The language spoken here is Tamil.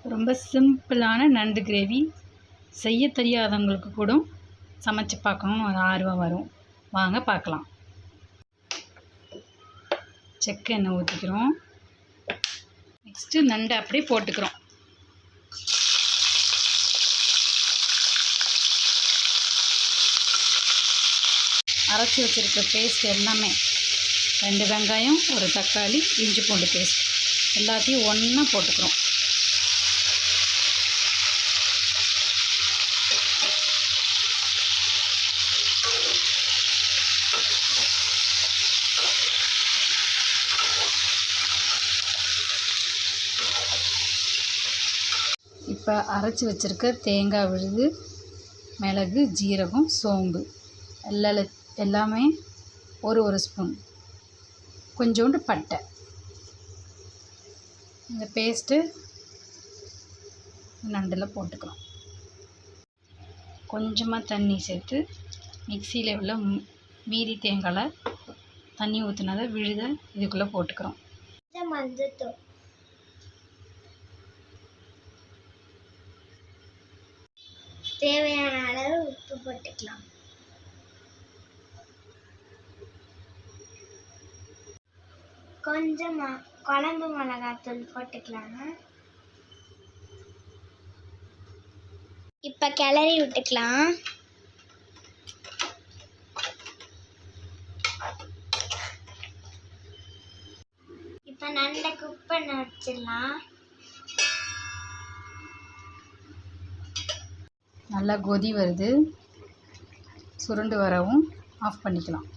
ரொம்ப சிம்பிளான நண்டு கிரேவி செய்ய தெரியாதவங்களுக்கு கூட சமைச்சு பார்க்கணுன்னு ஒரு ஆர்வம் வரும். வாங்க பார்க்கலாம். செக்கு எண்ணெய் ஊற்றிக்கிறோம். நெக்ஸ்ட்டு நண்டை அப்படியே போட்டுக்கிறோம். அரைச்சி வச்சுருக்க பேஸ்ட் எல்லாமே 2 வெங்காயம், 1 தக்காளி, இஞ்சி பூண்டு பேஸ்ட் எல்லாத்தையும் ஒன்றா போட்டுக்கிறோம். இப்போ அரைச்சி வச்சுருக்க தேங்காய் விழுது, மிளகு, ஜீரகம், சோம்பு எல்லாமே ஒரு ஸ்பூன், கொஞ்சோண்டு பட்டை, இந்த பேஸ்ட்டு நண்டில் போட்டுக்கலாம். கொஞ்சமாக தண்ணி சேர்த்து மிக்சியில் உள்ள மீதி தேங்காயில் தண்ணி ஊற்றினதை விழுத இதுக்குள்ளே போட்டுக்கிறோம். மஞ்சத்தூள், தேவையான அளவு உப்பு போட்டுக்கலாம். கொஞ்சமாக குழம்பு மிளகாத்தூள் போட்டுக்கலாங்க. இப்போ கிளறி விட்டுக்கலாம். இப்போ நண்டை குக் பண்ண வச்சிடலாம். நல்லா கொதி வருது. சுருண்டு வரவும் ஆஃப் பண்ணிக்கலாம்.